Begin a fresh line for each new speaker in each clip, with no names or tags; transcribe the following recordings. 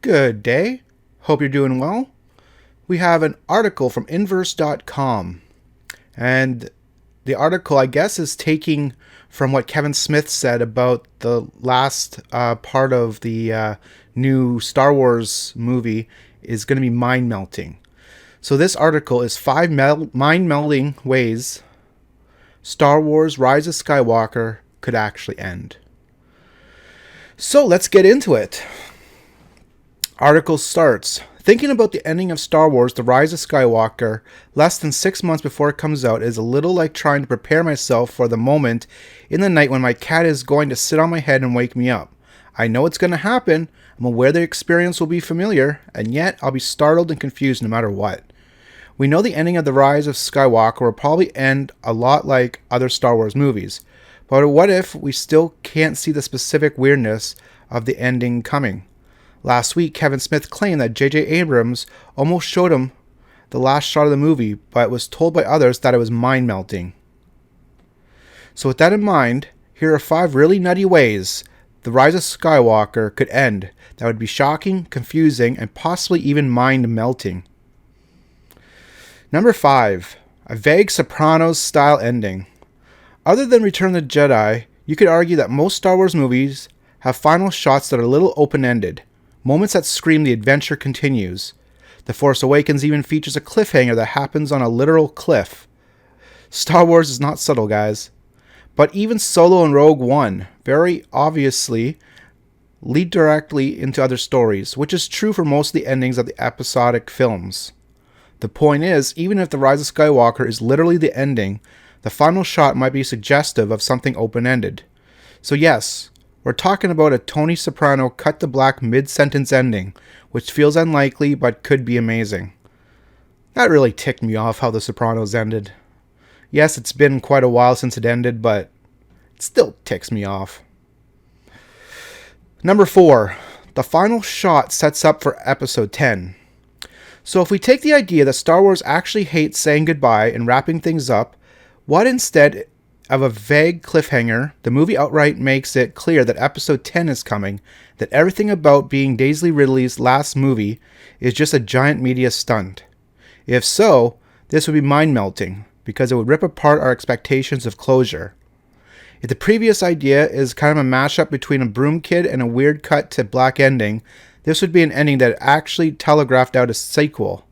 Good day. Hope you're doing well. We have an article from inverse.com. And the article, I guess, is taking from what Kevin Smith said about the last part of the new Star Wars movie is going to be mind-melting. So this article is 5 mind-melding ways Star Wars Rise of Skywalker could actually end. So let's get into it. Article starts. Thinking about the ending of Star Wars The Rise of Skywalker less than 6 months before it comes out is a little like trying to prepare myself for the moment in the night when my cat is going to sit on my head and wake me up. I know it's going to happen, I'm aware the experience will be familiar, and yet I'll be startled and confused no matter what. We know the ending of The Rise of Skywalker will probably end a lot like other Star Wars movies, but what if we still can't see the specific weirdness of the ending coming? Last week, Kevin Smith claimed that J.J. Abrams almost showed him the last shot of the movie, but was told by others that it was mind-melting. So with that in mind, here are 5 really nutty ways The Rise of Skywalker could end that would be shocking, confusing, and possibly even mind-melting. Number 5. A vague Sopranos-style ending. Other than Return of the Jedi, you could argue that most Star Wars movies have final shots that are a little open-ended. Moments that scream the adventure continues. The Force Awakens even features a cliffhanger that happens on a literal cliff. Star Wars is not subtle, guys. But even Solo and Rogue One, very obviously, lead directly into other stories, which is true for most of the endings of the episodic films. The point is, even if The Rise of Skywalker is literally the ending, the final shot might be suggestive of something open-ended. So yes, we're talking about a Tony Soprano cut-to-black mid-sentence ending, which feels unlikely but could be amazing. That really ticked me off how The Sopranos ended. Yes, it's been quite a while since it ended, but it still ticks me off. Number 4. The final shot sets up for Episode 10. So if we take the idea that Star Wars actually hates saying goodbye and wrapping things up, what instead of a vague cliffhanger, the movie outright makes it clear that Episode 10 is coming, that everything about being Daisy Ridley's last movie is just a giant media stunt. If so, this would be mind-melting, because it would rip apart our expectations of closure. If the previous idea is kind of a mashup between a broom kid and a weird cut to black ending, this would be an ending that actually telegraphed out a sequel.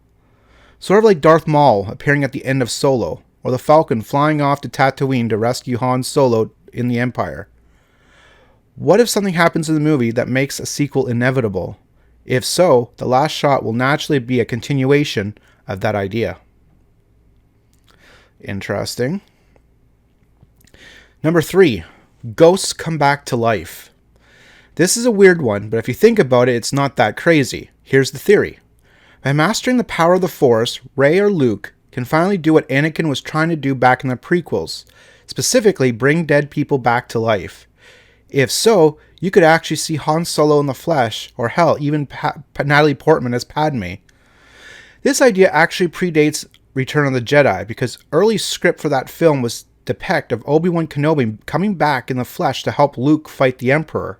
Sort of like Darth Maul appearing at the end of Solo, or the Falcon flying off to Tatooine to rescue Han Solo in the Empire. What if something happens in the movie that makes a sequel inevitable? If so, the last shot will naturally be a continuation of that idea. Interesting. Number 3. Ghosts come back to life. This is a weird one, but if you think about it, it's not that crazy. Here's the theory. By mastering the power of the Force, Rey or Luke can finally do what Anakin was trying to do back in the prequels, specifically bring dead people back to life. If so, you could actually see Han Solo in the flesh, or hell, even Natalie Portman as Padme. This idea actually predates Return of the Jedi, because early script for that film was depict of Obi-Wan Kenobi coming back in the flesh to help Luke fight the Emperor.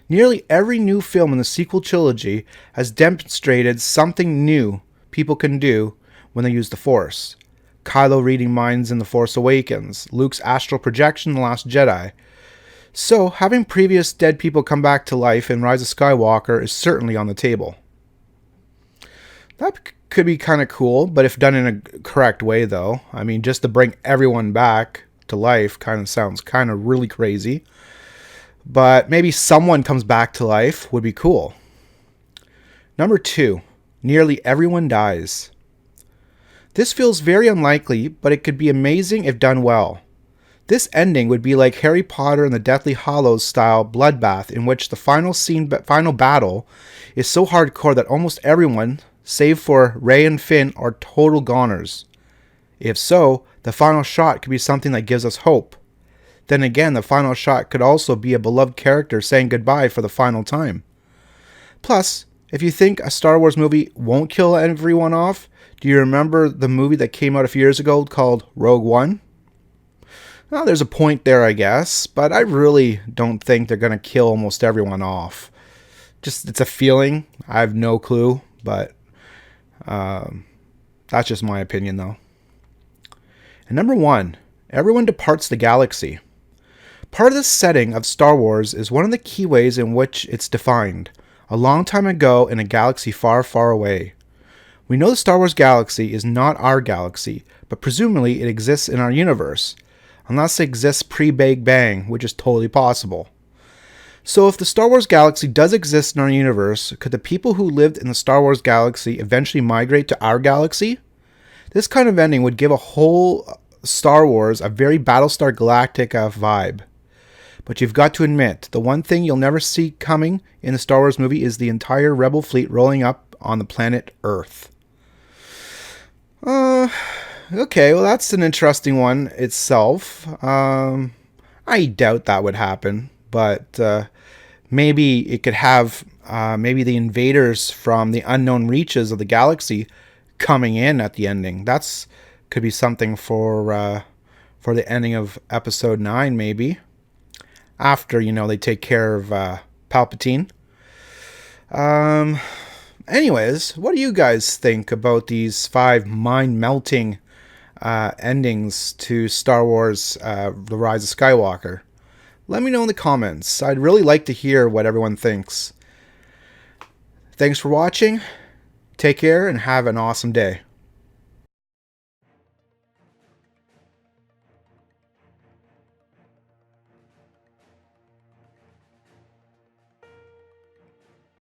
Nearly every new film in the sequel trilogy has demonstrated something new people can do when they use the Force. Kylo reading minds in The Force Awakens, Luke's astral projection in The Last Jedi. So, having previous dead people come back to life in Rise of Skywalker is certainly on the table. That could be kind of cool, but if done in a correct way though. I mean, just to bring everyone back to life kind of sounds kind of really crazy. But maybe someone comes back to life would be cool. Number 2. Nearly everyone dies. This feels very unlikely, but it could be amazing if done well. This ending would be like Harry Potter and the Deathly Hallows style bloodbath, in which the final battle is so hardcore that almost everyone, save for Rey and Finn, are total goners. If so, the final shot could be something that gives us hope. Then again, the final shot could also be a beloved character saying goodbye for the final time. Plus, if you think a Star Wars movie won't kill everyone off, do you remember the movie that came out a few years ago called Rogue One? Well, there's a point there, I guess, but I really don't think they're going to kill almost everyone off. Just it's a feeling. I have no clue, but that's just my opinion, though. And number 1, everyone departs the galaxy. Part of the setting of Star Wars is one of the key ways in which it's defined. A long time ago in a galaxy far, far away. We know the Star Wars galaxy is not our galaxy, but presumably it exists in our universe. Unless it exists pre-Big Bang, which is totally possible. So if the Star Wars galaxy does exist in our universe, could the people who lived in the Star Wars galaxy eventually migrate to our galaxy? This kind of ending would give a whole Star Wars a very Battlestar Galactica vibe. But you've got to admit, the one thing you'll never see coming in the Star Wars movie is the entire Rebel fleet rolling up on the planet Earth. Okay, well that's an interesting one itself. I doubt that would happen, but maybe it could have maybe the invaders from the unknown reaches of the galaxy coming in at the ending. That's could be something for the ending of episode 9, maybe. After, they take care of Palpatine. Anyways, what do you guys think about these 5 mind-melting endings to Star Wars The Rise of Skywalker? Let me know in the comments. I'd really like to hear what everyone thinks. Thanks for watching. Take care and have an awesome day.